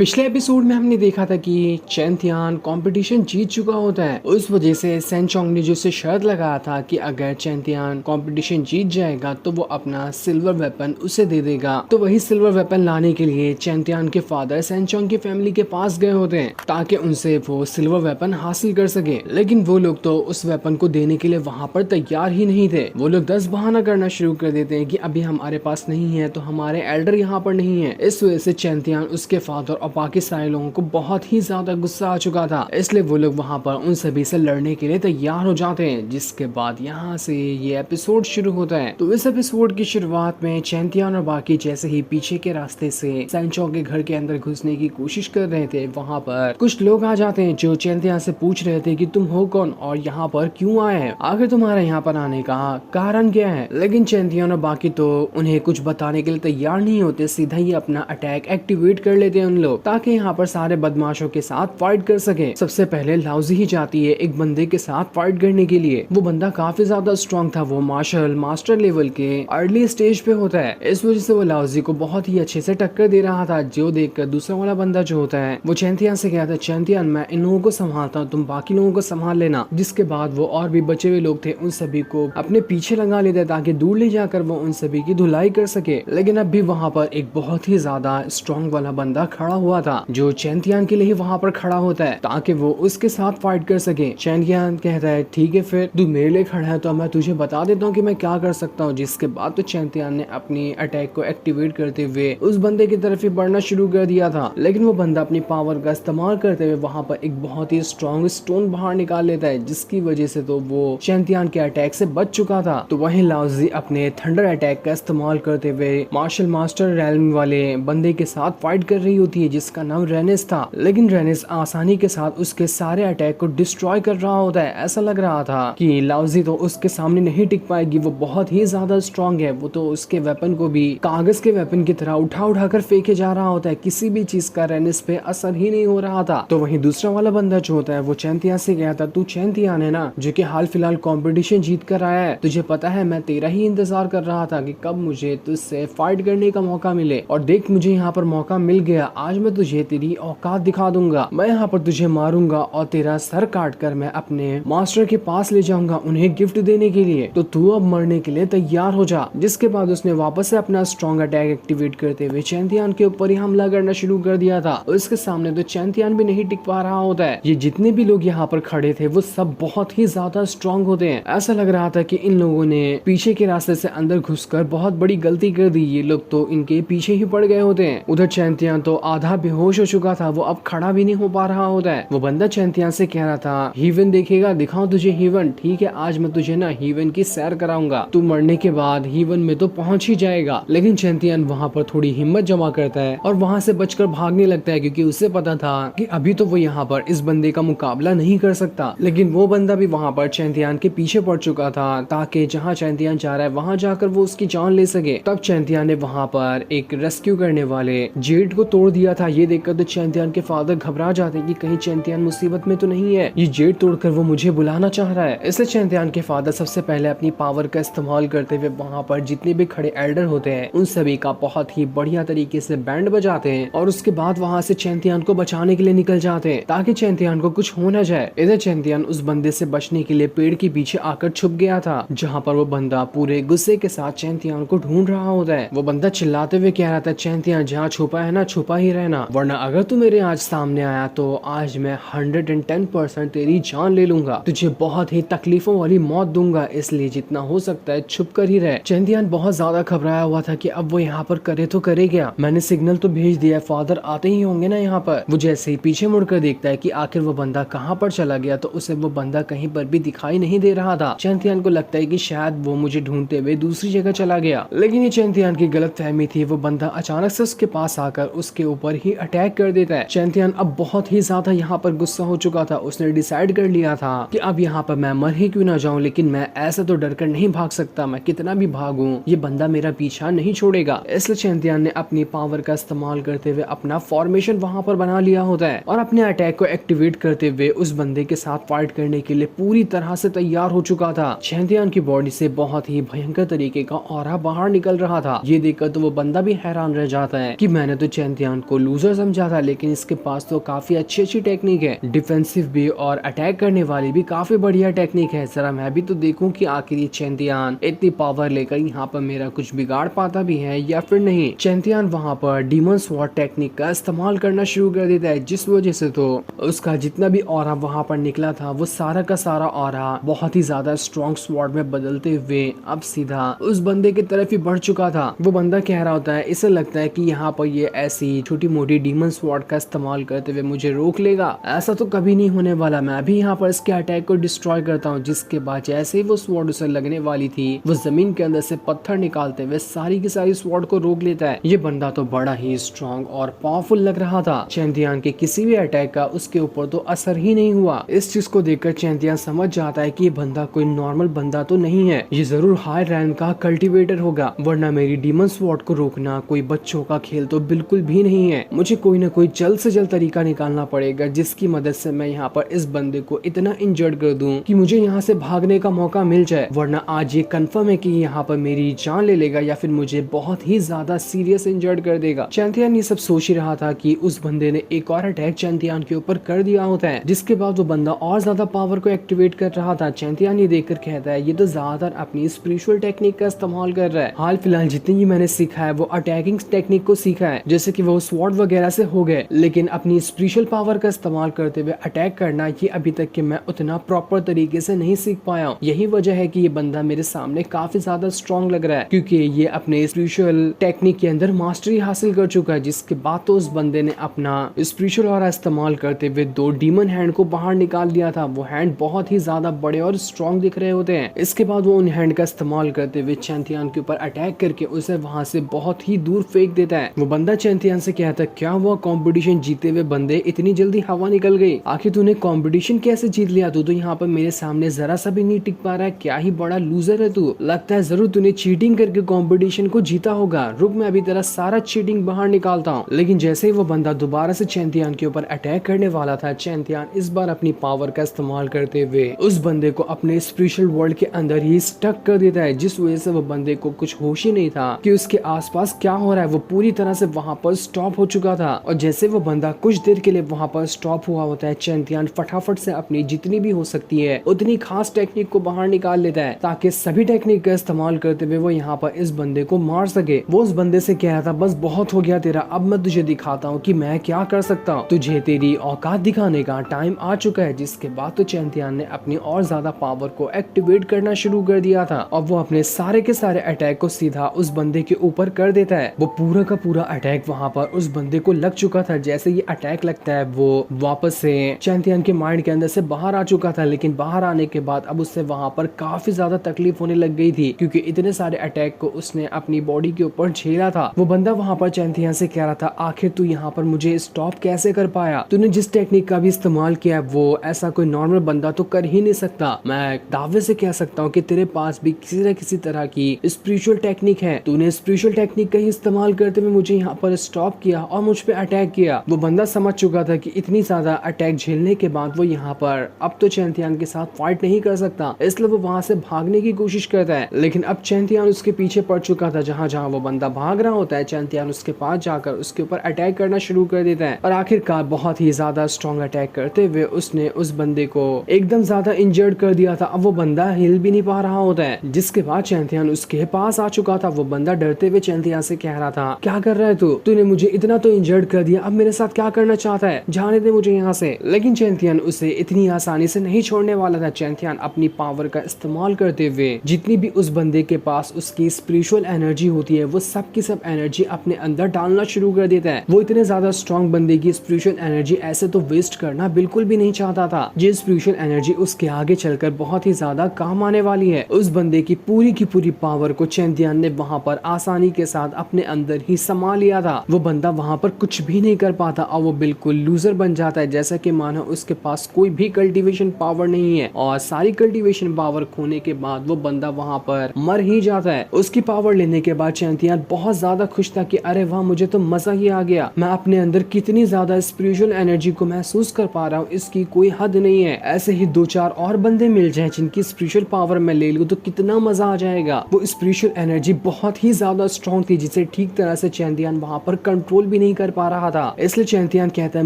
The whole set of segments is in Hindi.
पिछले एपिसोड में हमने देखा था कि चैंतियान कंपटीशन जीत चुका होता है। उस वजह से सेंचोंग ने जो उसे शर्त लगाया था कि अगर चैंतियान कंपटीशन जीत जाएगा तो वो अपना सिल्वर वेपन उसे दे देगा। तो वही सिल्वर वेपन लाने के लिए चैंतियान के फादर सेंचोंग की फैमिली के पास गए होते हैं ताकि उनसे वो सिल्वर वेपन हासिल कर सके। लेकिन वो लोग तो उस वेपन को देने के लिए वहाँ पर तैयार ही नहीं थे। वो लोग 10 बहाना करना शुरू कर देते हैं कि अभी हमारे पास नहीं है, तो हमारे एल्डर यहाँ पर नहीं है। इस वजह से चैंतियान, उसके फादर और बाकी सारे लोगों को बहुत ही ज्यादा गुस्सा आ चुका था। इसलिए वो लोग वहाँ पर उन सभी से लड़ने के लिए तैयार हो जाते हैं। जिसके बाद यहाँ से ये एपिसोड शुरू होता है। तो इस एपिसोड की शुरुआत में चैंतियान और बाकी जैसे ही पीछे के रास्ते से सेंचोंग के घर के अंदर घुसने की कोशिश कर रहे थे, वहाँ पर कुछ लोग आ जाते हैं जो चैंतियान से पूछ रहे थे कि तुम हो कौन और यहाँ पर क्यों आए हैं, आखिर तुम्हारा यहाँ पर आने का कारण क्या है। लेकिन चैंतियान और बाकी तो उन्हें कुछ बताने के लिए तैयार नहीं होते, सीधा ही अपना अटैक एक्टिवेट कर लेते हैं उन लोग, ताकि यहाँ पर सारे बदमाशों के साथ फाइट कर सके। सबसे पहले लाउजी ही जाती है एक बंदे के साथ फाइट करने के लिए। वो बंदा काफी ज्यादा स्ट्रॉन्ग था, वो मार्शल मास्टर लेवल के अर्ली स्टेज पे होता है। इस वजह से वो लाउजी को बहुत ही अच्छे से टक्कर दे रहा था, जो देखकर दूसरा वाला बंदा जो होता है वो चैंतियान से कहता है, चैंतियान मैं इन लोगों को संभालता हूँ, तुम बाकी लोगों को संभाल लेना। जिसके बाद वो और भी बचे हुए लोग थे उन सभी को अपने पीछे लगा लेते ताकि दूर ले जाकर वो उन सभी की धुलाई कर सके। लेकिन अब भी वहाँ पर एक बहुत ही ज्यादा स्ट्रॉन्ग वाला बंदा खड़ा हुआ था जो चैंतियान के लिए ही वहाँ पर खड़ा होता है ताकि वो उसके साथ फाइट कर सके। चैंतियान कहता है ठीक है, फिर तू मेरे लिए खड़ा है तो मैं तुझे बता देता हूँ कि मैं क्या कर सकता हूँ। जिसके बाद तो चैंतियान ने अपनी अटैक को एक्टिवेट करते हुए उस बंदे की तरफ ही बढ़ना शुरू कर दिया था। लेकिन वो बंदा अपनी पावर का इस्तेमाल करते हुए वहाँ पर एक बहुत ही स्ट्रॉन्ग स्टोन बाहर निकाल लेता है, जिसकी वजह से तो वो चैंतियान के अटैक से बच चुका था। तो वहीं लाउजी अपने थंडर अटैक का इस्तेमाल करते हुए मार्शल मास्टर रैल्म वाले बंदे के साथ फाइट कर रही होती है जिसका नाम रेनिस था। लेकिन रेनिस आसानी के साथ उसके सारे अटैक को डिस्ट्रॉय कर रहा होता है। ऐसा लग रहा था कि लाउजी तो उसके सामने नहीं टिक पाएगी, वो बहुत ही ज्यादा स्ट्रॉन्ग है। वो तो उसके वेपन को भी कागज के वेपन की तरह उठा उठा कर फेंके जा रहा होता है, किसी भी चीज का रेनिस पे असर ही नहीं हो रहा था। तो वहीं दूसरा वाला बंदा जो होता है वो चैंतियान से गया था, तू चैंतियान है ना जो कि हाल फिलहाल कंपटीशन जीत कर आया है, तुझे पता है मैं तेरा ही इंतजार कर रहा था कि कब मुझे तुझसे फाइट करने का मौका मिले। और देख मुझे यहाँ पर मौका मिल गया, आज मैं तुझे तेरी औकात दिखा दूंगा। मैं यहाँ पर तुझे मारूंगा और तेरा सर काट कर मैं अपने मास्टर के पास ले जाऊंगा उन्हें गिफ्ट देने के लिए। तो तू अब मरने के लिए तैयार हो जा। जिसके बाद उसने वापस से अपना स्ट्रॉन्ग अटैक एक्टिवेट करते हुए चैंतियान के ऊपर ही हमला करना शुरू कर दिया था। उसके सामने तो चैंतियान भी नहीं टिक पा रहा होता है। ये जितने भी लोग यहाँ पर खड़े थे वो सब बहुत ही ज्यादा स्ट्रॉन्ग होते हैं। ऐसा लग रहा था कि इन लोगों ने पीछे के रास्ते से अंदर घुसकर बहुत बड़ी गलती कर दी, ये लोग तो इनके पीछे ही पड़ गए होते हैं। उधर चैंतियान तो आधा बेहोश हो चुका था, वो अब खड़ा भी नहीं हो पा रहा होता है। वो बंदा चैंतियान से कह रहा था, हीवन देखेगा, दिखाओ तुझे हीवन, ठीक है आज मैं तुझे ना हीवन की सैर कराऊंगा, तू मरने के बाद हीवन में तो पहुंच ही जाएगा। लेकिन चैंतियान वहाँ पर थोड़ी हिम्मत जमा करता है और वहाँ से बचकर भागने लगता है, क्योंकि उसे पता था कि अभी तो वो यहाँ पर इस बंदे का मुकाबला नहीं कर सकता। लेकिन वो बंदा भी वहाँ पर चैंतियान के पीछे पड़ चुका था ताकि जहाँ चैंतियान जा रहा है वहाँ जाकर वो उसकी जान ले सके। तब चैंतियान ने वहाँ पर एक रेस्क्यू करने वाले जेट को तोड़ दिया था। ये देखकर तो चैंतियान के फादर घबरा जाते हैं कि कहीं चैंतियान मुसीबत में तो नहीं है, ये जेट तोड़कर वो मुझे बुलाना चाह रहा है। इसलिए चैंतियान के फादर सबसे पहले अपनी पावर का इस्तेमाल करते हुए वहाँ पर जितने भी खड़े एल्डर होते हैं उन सभी का बहुत ही बढ़िया तरीके से बैंड बजाते हैं और उसके बाद वहाँ से चैंतियान को बचाने के लिए निकल जाते हैं ताकि चैंतियान को कुछ हो न जाए। इधर चैंतियान उस बंदे से बचने के लिए पेड़ के पीछे आकर छुप गया था, जहाँ पर वो बंदा पूरे गुस्से के साथ चैंतियान को ढूंढ रहा होता है। वो बंदा चिल्लाते हुए कह रहा था, चैंतियान जहाँ छुपा है ना छुपा ही रहना, वरना अगर तू मेरे आज सामने आया तो आज मैं 110% तेरी जान ले लूंगा, तुझे बहुत ही तकलीफों वाली मौत दूंगा, इसलिए जितना हो सकता है छुप कर ही रहे। चैंतियान बहुत ज्यादा घबराया हुआ था कि अब वो यहाँ पर करे तो करे क्या, मैंने सिग्नल तो भेज दिया है, फादर आते ही होंगे ना यहाँ पर। वो जैसे ही पीछे मुड़कर देखता है कि आखिर वो बंदा कहाँ पर चला गया तो उसे वो बंदा कहीं पर भी दिखाई नहीं दे रहा था। चैंतियान को लगता है कि शायद वो मुझे ढूंढते हुए दूसरी जगह चला गया, लेकिन ये चैंतियान की गलत फहमी थी। वो बंदा अचानक से उसके पास आकर उसके ऊपर ही अटैक कर देता है। चैंतियान अब बहुत ही ज्यादा यहाँ पर गुस्सा हो चुका था, उसने डिसाइड कर लिया था कि अब यहाँ पर मैं मर ही क्यों ना जाऊं, लेकिन मैं ऐसे तो डर कर नहीं भाग सकता, मैं कितना भी भागूं ये बंदा मेरा पीछा नहीं छोड़ेगा। इसलिए चैंतियान ने अपनी पावर का इस्तेमाल करते हुए अपना फॉर्मेशन वहाँ पर बना लिया होता है और अपने अटैक को एक्टिवेट करते हुए उस बंदे के साथ फाइट करने के लिए पूरी तरह से तैयार हो चुका था। चैंतियान की बॉडी से बहुत ही भयंकर तरीके का ऑरा बाहर निकल रहा था। ये देखकर तो वो बंदा भी हैरान रह जाता है कि मैंने तो चैंतियान को लूजर समझा था, लेकिन इसके पास तो काफी अच्छी टेक्निक है, डिफेंसिव भी और अटैक करने वाली भी काफी बढ़िया टेक्निक है। जरा मैं भी तो देखूं कि आखिर ये चैंतियान इतनी पावर लेकर यहाँ पर मेरा कुछ बिगाड़ पाता भी है या फिर नहीं। चैंतियान वहाँ पर डीमन स्वॉर्ड टेक्निक का इस्तेमाल करना शुरू कर देता है, जिस वजह से तो उसका जितना भी ऑरा वहाँ पर निकला था वो सारा का सारा ऑरा बहुत ही ज्यादा स्ट्रॉन्ग स्वॉर्ड में बदलते हुए अब सीधा उस बंदे की तरफ ही बढ़ चुका था। वो बंदा कह रहा होता है, इसे लगता है कि यहाँ पर ये ऐसी छोटी मोटी डीमन स्वॉर्ड का इस्तेमाल करते हुए मुझे रोक लेगा, ऐसा तो कभी नहीं होने वाला। मैं भी यहाँ पर इसके अटैक को डिस्ट्रॉय करता हूँ। जिसके बाद जैसे ही वो स्वॉर्ड उसे लगने वाली थी, वो जमीन के अंदर से पत्थर निकालते हुए सारी की सारी स्वॉर्ड को रोक लेता है। ये बंदा तो बड़ा ही स्ट्रॉन्ग और पावरफुल लग रहा था। चैंतियान के किसी भी अटैक का उसके ऊपर तो असर ही नहीं हुआ। इस चीज को देखकर चैंतियान समझ जाता है कि ये बंदा कोई नॉर्मल बंदा तो नहीं है, ये जरूर हाई रैंक का कल्टीवेटर होगा, वरना मेरी डीमन स्वॉर्ड को रोकना कोई बच्चों का खेल तो बिल्कुल भी नहीं है। मुझे कोई ना कोई जल्द से जल्द तरीका निकालना पड़ेगा जिसकी मदद से मैं यहाँ पर इस बंदे को इतना इंजर्ड कर दूं कि मुझे यहाँ से भागने का मौका मिल जाए, वरना आज ये कंफर्म है कि यहाँ पर मेरी जान ले लेगा या फिर मुझे बहुत ही ज्यादा सीरियस इंजर्ड कर देगा। चैंतियान ये सब सोच ही रहा था कि उस बंदे ने एक और अटैक चैंतियान के ऊपर कर दिया होता है, जिसके बाद वो बंदा और ज्यादा पावर को एक्टिवेट कर रहा था। चैंतियान ये देखकर कहता है, ये तो ज्यादातर अपनी स्पिरिचुअल टेक्निक का इस्तेमाल कर रहा है। हाल फिलहाल जितनी भी मैंने सीखा है वो अटैकिंग टेक्निक को सीखा है, जैसे कि वो स्वॉर्ड वगैरह से हो गए, लेकिन अपनी स्पिरिचुअल पावर का इस्तेमाल करते हुए अटैक करना ये अभी तक कि मैं उतना प्रॉपर तरीके से नहीं सीख पाया हूँ। यही वजह है कि ये बंदा मेरे सामने काफी ज्यादा स्ट्रॉन्ग लग रहा है, क्योंकि ये अपने स्पिरिचुअल टेक्निक के अंदर मास्टरी हासिल कर चुका है। जिसके बाद तो उस बंदे ने अपना स्पिरिचुअल ऑरा इस्तेमाल करते हुए 2 डीमन हैंड को बाहर निकाल दिया था। वो हैंड बहुत ही ज्यादा बड़े और स्ट्रॉन्ग दिख रहे होते हैं। इसके बाद वो उन हैंड का इस्तेमाल करते हुए चैंतियान के ऊपर अटैक करके उसे वहां से बहुत ही दूर फेंक देता है। वो बंदा चैंतियान से कहता है, क्या हुआ, कंपटीशन जीते हुए बंदे इतनी जल्दी हवा निकल गई, आखिर तूने कंपटीशन कैसे जीत लिया? तू तो यहाँ पर मेरे सामने जरा सा भी नहीं टिक पा रहा है, क्या ही बड़ा लूजर है तू, लगता है जरूर तूने चीटिंग करके कंपटीशन को जीता होगा, रुक मैं अभी तेरा सारा चीटिंग बाहर निकालता हूँ। लेकिन जैसे ही वो बंदा दोबारा से चैंतियान के ऊपर अटैक करने वाला था, चैंतियान इस बार अपनी पावर का इस्तेमाल करते हुए उस बंदे को अपने स्पिरिचुअल वर्ल्ड के अंदर ही स्टक कर देता है, जिस वजह से वो बंदे को कुछ होश ही नहीं था कि उसके आसपास क्या हो रहा है। वो पूरी तरह से वहां पर स्टॉप हो चुका था, और जैसे वो बंदा कुछ देर के लिए वहां पर स्टॉप हुआ होता है, चैंतियान फटाफट से अपनी जितनी भी हो सकती है उतनी खास टेक्निक को बाहर निकाल लेता है, ताकि सभी टेक्निक का इस्तेमाल करते हुए वो यहाँ पर इस बंदे को मार सके। वो उस बंदे से कह रहा था, बस बहुत हो गया तेरा, अब मैं तुझे दिखाता हूँ कि मैं क्या कर सकता हूँ, तुझे तेरी औकात दिखाने का टाइम आ चुका है। जिसके बाद तो चैंतियान ने अपनी और ज्यादा पावर को एक्टिवेट करना शुरू कर दिया था, और वो अपने सारे के सारे अटैक को सीधा उस बंदे के ऊपर कर देता है। वो पूरा का पूरा अटैक वहाँ पर उस बंदे को लग चुका था। जैसे ये अटैक लगता है, वो वापस से चैंतियान के माइंड के अंदर से बाहर आ चुका था, लेकिन बाहर आने के बाद अब उससे वहाँ पर काफी ज्यादा तकलीफ होने लग गई थी, क्योंकि इतने सारे अटैक को उसने अपनी बॉडी के ऊपर झेला था। वो बंदा वहाँ पर चैंतियान से कह रहा था, आखिर तू यहाँ पर मुझे स्टॉप कैसे कर पाया? तूने जिस टेक्निक का भी इस्तेमाल किया है वो ऐसा कोई नॉर्मल बंदा तो कर ही नहीं सकता। मैं दावे से कह सकता हूँ कि तेरे पास भी किसी न किसी तरह की स्पिरिचुअल टेक्निक है। तूने स्पिरिचुअल टेक्निक का ही इस्तेमाल करते हुए मुझे यहाँ पर स्टॉप किया और मुझ पे अटैक किया। वो बंदा समझ चुका था कि इतनी ज्यादा अटैक झेलने के बाद वो यहाँ पर अब तो चैंतियान के साथ फाइट नहीं कर सकता, इसलिए वो वहां से भागने की कोशिश करता है। लेकिन अब चैंतियान उसके पीछे पड़ चुका था। जहाँ जहाँ वो बंदा भाग रहा होता है, चैंतियान उसके पास जाकर उसके ऊपर अटैक करना शुरू कर देता है, और आखिरकार बहुत ही ज्यादा स्ट्रॉन्ग अटैक करते हुए उसने उस बंदे को एकदम ज्यादा इंजर्ड कर दिया था। अब वो बंदा हिल भी नहीं पा रहा होता है। जिसके बाद चैंतियान उसके पास आ चुका था। वो बंदा डरते हुए चैंतियान से कह रहा था, क्या कर रहा है तू? तूने मुझे इतना तो इंजर्ड कर दिया, अब मेरे साथ क्या करना चाहता है? जाने दे मुझे यहाँ से। लेकिन चैंतियान उसे इतनी आसानी से नहीं छोड़ने वाला था। चैंतियान अपनी पावर का इस्तेमाल करते हुए जितनी भी उस बंदे के पास उसकी स्पिरिचुअल एनर्जी होती है वो सब की सब एनर्जी अपने अंदर डालना शुरू कर देता है। वो इतने ज्यादा स्ट्रॉन्ग बंदे की स्पिरिचुअल एनर्जी ऐसे तो वेस्ट करना बिल्कुल भी नहीं चाहता था। ये स्पिरिचुअल एनर्जी उसके आगे चलकर बहुत ही ज्यादा काम आने वाली है। उस बंदे की पूरी पावर को चैंतियान ने वहाँ पर आसानी के साथ अपने अंदर ही समा लिया था। वो बंदा वहाँ पर कुछ भी नहीं कर पाता और वो बिल्कुल लूजर बन जाता है, जैसा कि मानो उसके पास कोई भी कल्टीवेशन पावर नहीं है, और सारी कल्टीवेशन पावर खोने के बाद वो बंदा वहाँ पर मर ही जाता है। उसकी पावर लेने के बाद चैंतियान बहुत ज्यादा खुश था कि अरे वाह, मुझे तो मजा ही आ गया। मैं अपने अंदर कितनी ज्यादा स्पिरिचुअल एनर्जी को महसूस कर पा रहा हूँ, इसकी कोई हद नहीं है। ऐसे ही 2-4 और बंदे मिल जाए जिनकी स्पिरिचुअल पावर मैं ले लूँ तो कितना मजा आ जाएगा। वो स्पिरिचुअल एनर्जी बहुत ही ज्यादा स्ट्रॉन्ग थी, जिसे ठीक तरह से चैंतियान वहाँ पर कंट्रोल भी नहीं कर पा रहा था। इसलिए चैंतियान कहता है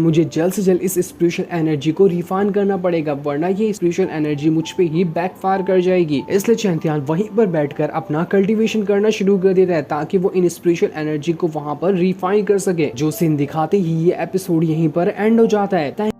मुझे जल्द से जल्द इस स्पिरिचुअल एनर्जी को रिफाइन करना पड़ेगा, वरना ये स्पिरिचुअल एनर्जी मुझ पे ही बैकफायर कर जाएगी। इसलिए चैंतियान वहीं पर बैठकर अपना कल्टीवेशन करना शुरू कर देता है ताकि वो इन स्पिरिचुअल एनर्जी को वहां पर रिफाइन कर सके। जो सीन दिखाते ही ये एपिसोड यहीं पर एंड हो जाता है।